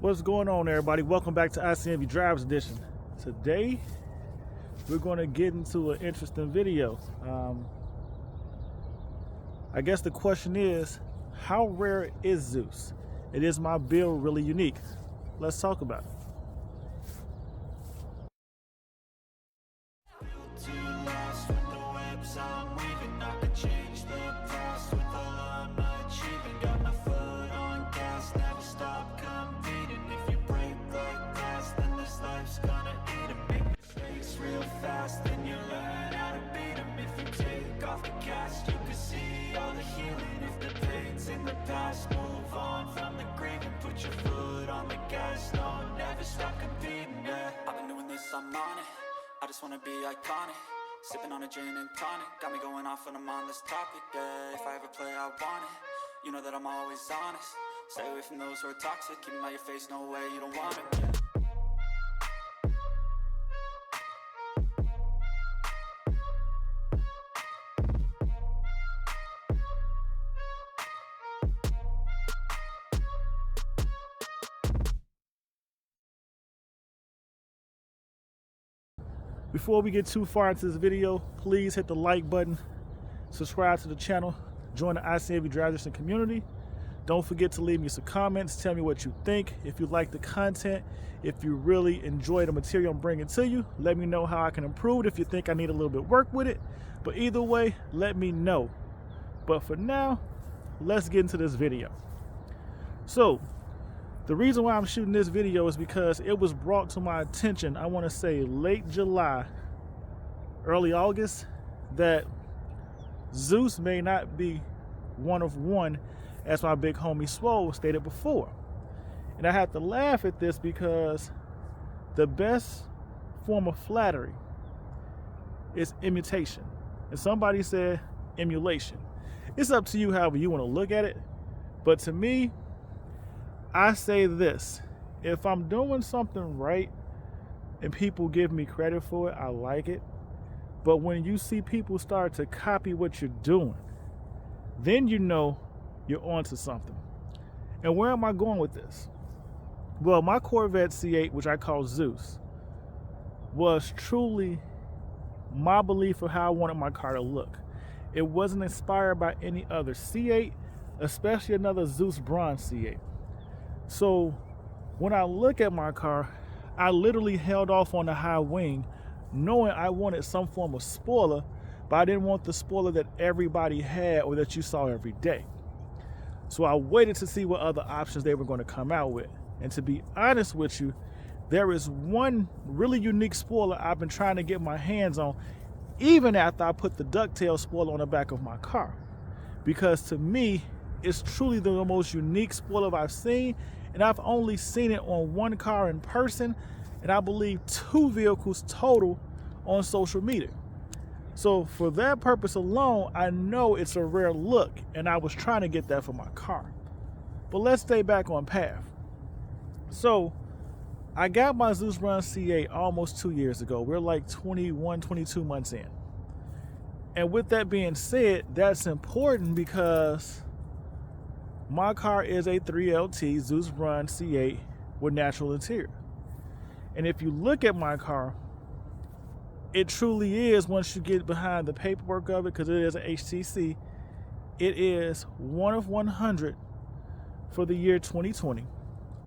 What's going on, everybody? Welcome back to ICNV Drives Edition. Today we're going to get into an interesting video. I guess the question is, how rare is Zeus? It is my build really unique? Let's talk about it. I just wanna be iconic, sipping on a gin and tonic, got me going off when I'm on this topic, yeah. If I ever play, I want it, you know that I'm always honest. Stay away from those who are toxic, keep them out your face, no way, you don't want it, yeah. Before we get too far into this video, please hit the like button, subscribe to the channel, join the ICNV Drives Edition community. Don't forget to leave me some comments, tell me what you think. If you like the content, if you really enjoy the material I'm bringing to you, let me know how I can improve it if you think I need a little bit of work with it. But either way, let me know. But for now, let's get into this video. So, the reason why I'm shooting this video is because it was brought to my attention, I want to say late July, early August, that Zeus may not be one of one, as my big homie Swole stated before. And I have to laugh at this because the best form of flattery is imitation. And somebody said emulation. It's up to you however you want to look at it. But to me, I say this: if I'm doing something right and people give me credit for it, I like it. But when you see people start to copy what you're doing, then you know you're onto something. And where am I going with this? Well, my Corvette C8, which I call Zeus, was truly my belief of how I wanted my car to look. It wasn't inspired by any other C8, especially another Zeus bronze C8. So when I look at my car, I literally held off on the high wing, knowing I wanted some form of spoiler, but I didn't want the spoiler that everybody had or that you saw every day. So I waited to see what other options they were going to come out with. And to be honest with you, there is one really unique spoiler I've been trying to get my hands on, even after I put the ducktail spoiler on the back of my car. Because to me, it's truly the most unique spoiler I've seen, and I've only seen it on one car in person, and I believe 2 vehicles total on social media. So for that purpose alone, I know it's a rare look, and I was trying to get that for my car. But let's stay back on path. So I got my Zeus Run C8 almost 2 years ago. We're like 21, 22 months in. And with that being said, that's important because my car is a 3LT Zeus Run C8 with natural interior. And if you look at my car, it truly is, once you get behind the paperwork of it, because it is an HTC, it is 1 of 100 for the year 2020.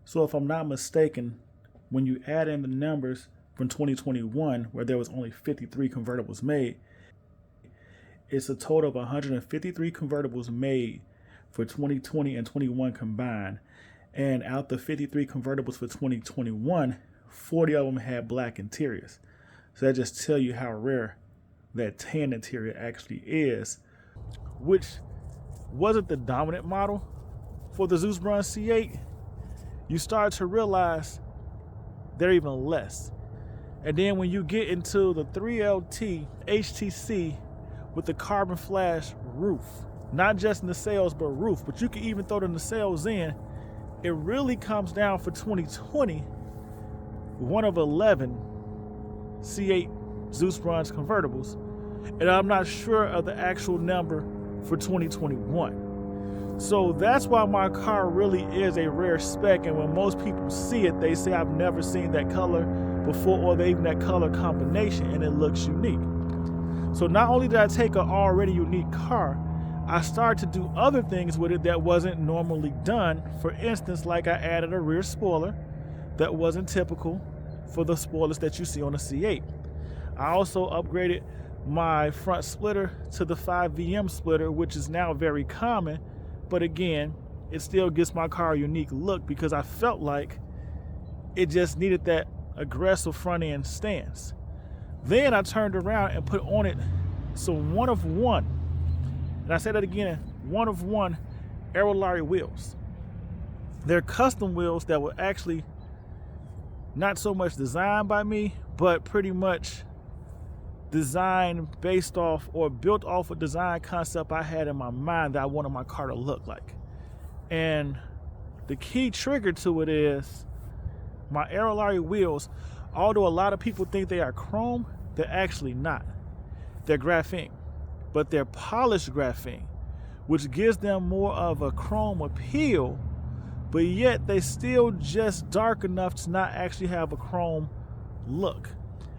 So if I'm not mistaken, when you add in the numbers from 2021, where there was only 53 convertibles made, it's a total of 153 convertibles made for 2020 and 21 combined. And out the 53 convertibles for 2021, 40 of them had black interiors. So that just tells you how rare that tan interior actually is, which wasn't the dominant model for the Zeus Bronze C8. You start to realize they're even less. And then when you get into the 3LT HTC with the carbon flash roof, not just in the sails, but roof, but you can even throw the nacelles in, it really comes down for 2020, 1 of 11 C8 Zeus Bronze convertibles. And I'm not sure of the actual number for 2021. So that's why my car really is a rare spec, and when most people see it, they say I've never seen that color before, or even that color combination, and it looks unique. So not only did I take an already unique car, I started to do other things with it that wasn't normally done. For instance, like I added a rear spoiler that wasn't typical for the spoilers that you see on a C8. I also upgraded my front splitter to the 5VM splitter, which is now very common, but again, it still gives my car a unique look because I felt like it just needed that aggressive front end stance. Then I turned around and put on it some one of one, and I say that again, one of one Aerolarry wheels. They're custom wheels that were actually not so much designed by me, but pretty much designed based off or built off a design concept I had in my mind that I wanted my car to look like. And the key trigger to it is my Aerolarry wheels, although a lot of people think they are chrome, they're actually not. They're graphene, but they're polished graphene, which gives them more of a chrome appeal, but yet they still just dark enough to not actually have a chrome look.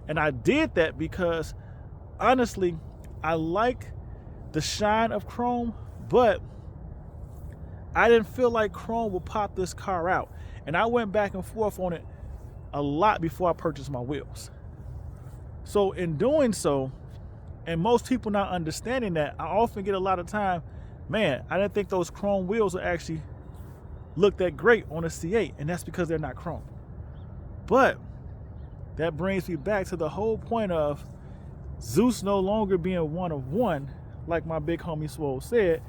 And I did that because honestly, I like the shine of chrome, but I didn't feel like chrome would pop this car out. And I went back and forth on it a lot before I purchased my wheels. So in doing so, and most people not understanding that, I often get a lot of time, man, I didn't think those chrome wheels would actually look that great on a C8, and that's because they're not chrome. But that brings me back to the whole point of Zeus no longer being one of one, like my big homie Swole said,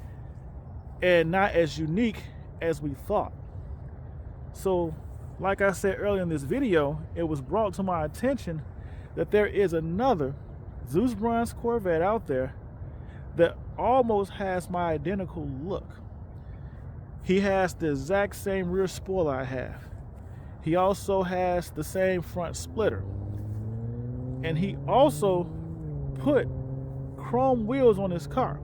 and not as unique as we thought. So, like I said earlier in this video, it was brought to my attention that there is another Zeus bronze Corvette out there that almost has my identical look. He has the exact same rear spoiler I have. He also has the same front splitter. And he also put chrome wheels on his car.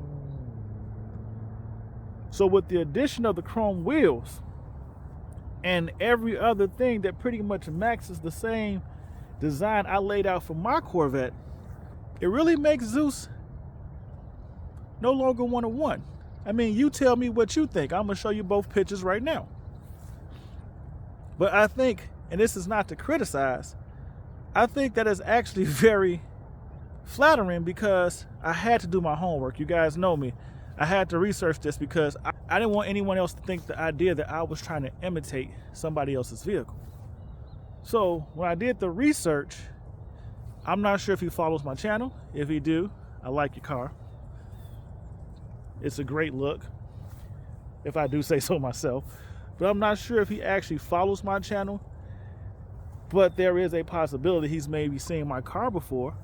So with the addition of the chrome wheels and every other thing that pretty much matches the same design I laid out for my Corvette, it really makes Zeus no longer one of one. I mean, you tell me what you think. I'm gonna show you both pictures right now. But I think, and this is not to criticize, I think that is actually very flattering because I had to do my homework. You guys know me. I had to research this because I didn't want anyone else to think the idea that I was trying to imitate somebody else's vehicle. So when I did the research, I'm not sure if he follows my channel. If he do, I like your car. It's a great look, if I do say so myself. But I'm not sure if he actually follows my channel. But there is a possibility he's maybe seen my car before.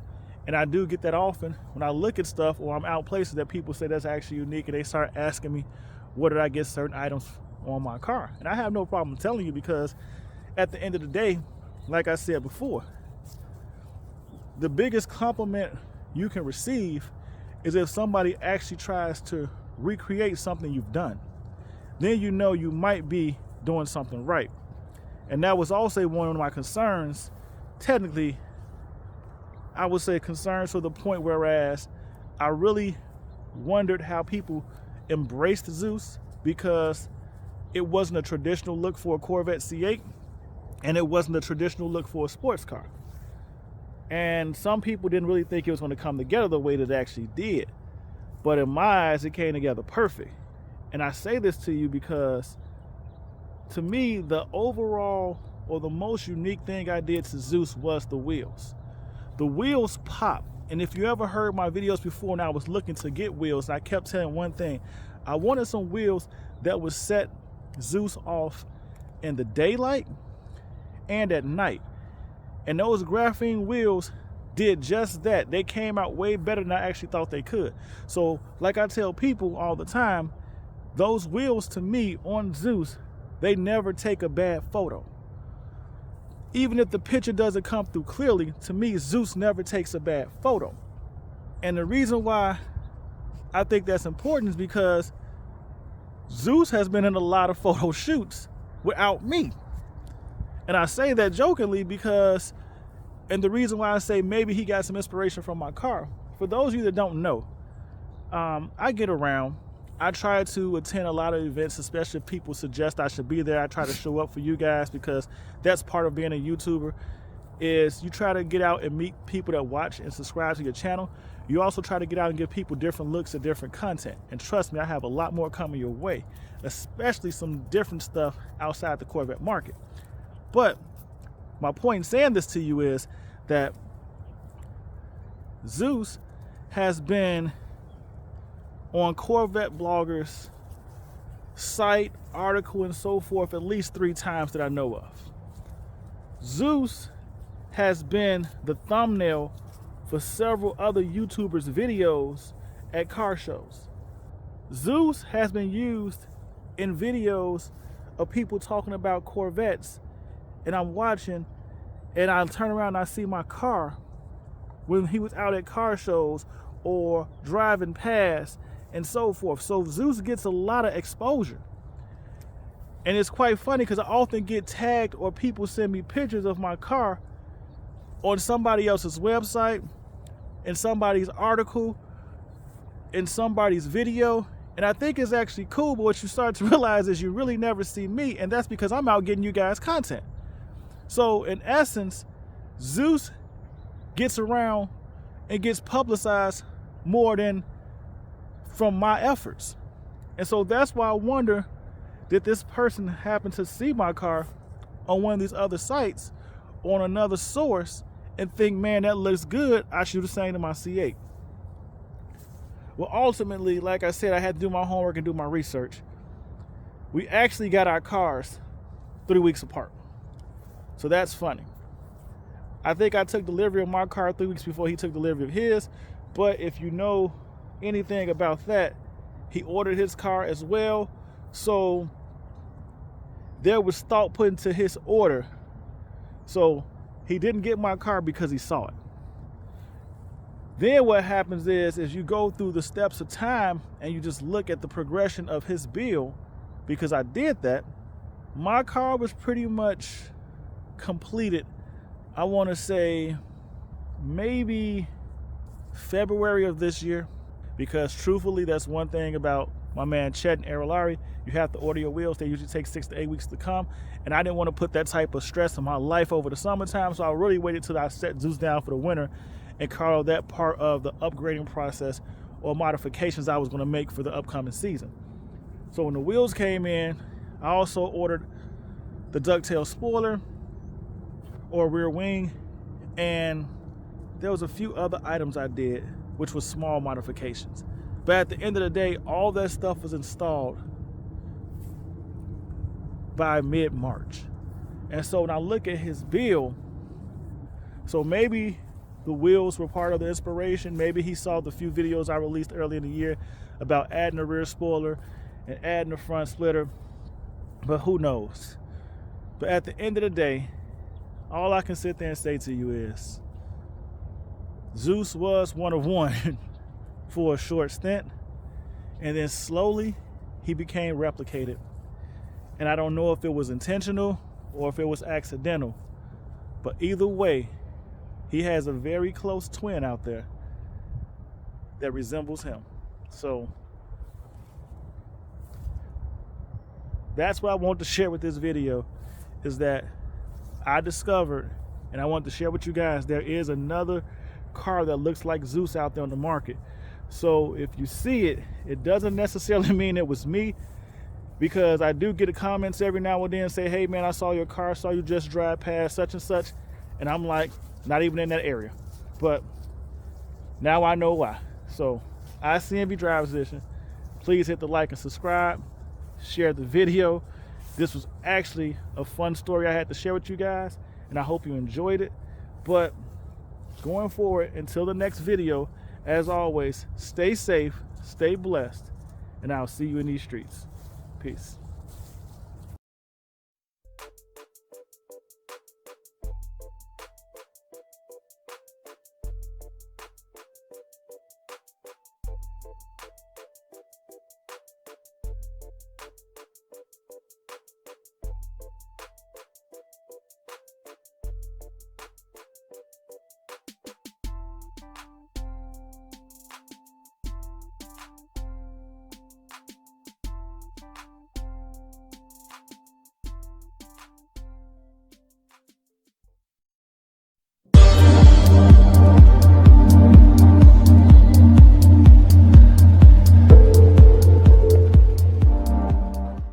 And I do get that often when I look at stuff or I'm out places that people say that's actually unique, and they start asking me, where did I get certain items on my car? And I have no problem telling you, because at the end of the day, like I said before, the biggest compliment you can receive is if somebody actually tries to recreate something you've done. Then you know you might be doing something right. And that was also one of my concerns. Technically, I would say concerns to the point whereas I really wondered how people embraced Zeus, because it wasn't a traditional look for a Corvette C8, and it wasn't a traditional look for a sports car. And some people didn't really think it was going to come together the way that it actually did. But in my eyes, it came together perfect. And I say this to you because, to me, the overall or the most unique thing I did to Zeus was the wheels. The wheels pop. And if you ever heard my videos before and I was looking to get wheels, I kept saying one thing. I wanted some wheels that would set Zeus off in the daylight and at night. And those graphene wheels did just that. They came out way better than I actually thought they could. So like I tell people all the time, those wheels to me on Zeus, they never take a bad photo. Even if the picture doesn't come through clearly, to me, Zeus never takes a bad photo. And the reason why I think that's important is because Zeus has been in a lot of photo shoots without me. And I say that jokingly because, and the reason why I say maybe he got some inspiration from my car, for those of you that don't know, I get around. I try to attend a lot of events, especially if people suggest I should be there. I try to show up for you guys because that's part of being a YouTuber, is you try to get out and meet people that watch and subscribe to your channel. You also try to get out and give people different looks at different content. And trust me, I have a lot more coming your way, especially some different stuff outside the Corvette market. But my point in saying this to you is that Zeus has been on Corvette bloggers' site, article, and so forth at least 3 times that I know of. Zeus has been the thumbnail for several other YouTubers' videos at car shows. Zeus has been used in videos of people talking about Corvettes, and I'm watching, and I turn around and I see my car when he was out at car shows or driving past and so forth. So Zeus gets a lot of exposure. And it's quite funny because I often get tagged or people send me pictures of my car on somebody else's website, in somebody's article, in somebody's video. And I think it's actually cool, but what you start to realize is you really never see me, and that's because I'm out getting you guys content. So in essence, Zeus gets around and gets publicized more than from my efforts. And so that's why I wonder, did this person happen to see my car on one of these other sites on another source and think, man, that looks good, I should do the same to my C8. Well, ultimately, like I said, I had to do my homework and do my research. We actually got our cars 3 weeks apart. So that's funny. I think I took delivery of my car 3 weeks before he took delivery of his. But if you know anything about that, he ordered his car as well. So there was thought put into his order. So he didn't get my car because he saw it. Then what happens is you go through the steps of time and you just look at the progression of his bill, because I did that. My car was pretty much completed, I want to say maybe February of this year, because truthfully, that's one thing about my man Chet and Aerolari. You have to order your wheels. They usually take 6 to 8 weeks to come. And I didn't want to put that type of stress on my life over the summertime. So I really waited till I set Zeus down for the winter and called that part of the upgrading process or modifications I was going to make for the upcoming season. So when the wheels came in, I also ordered the ducktail spoiler or rear wing. And there was a few other items I did, which was small modifications. But at the end of the day, all that stuff was installed by mid-March. And so when I look at his bill, so maybe the wheels were part of the inspiration. Maybe he saw the few videos I released early in the year about adding a rear spoiler and adding a front splitter, but who knows? But at the end of the day, all I can sit there and say to you is, Zeus was one of one for a short stint, and then slowly he became replicated. And I don't know if it was intentional or if it was accidental, but either way, he has a very close twin out there that resembles him. So that's what I want to share with this video, is that I discovered, and I want to share with you guys, there is another car that looks like Zeus out there on the market. So if you see it, it doesn't necessarily mean it was me, because I do get comments every now and then say, hey man, I saw your car, saw you just drive past such and such, and I'm like, not even in that area. But now I know why. So ICNV Driver's Edition, please hit the like and subscribe, share the video. This was actually a fun story I had to share with you guys, and I hope you enjoyed it. But going forward, until the next video, as always, stay safe, stay blessed, and I'll see you in these streets. Peace.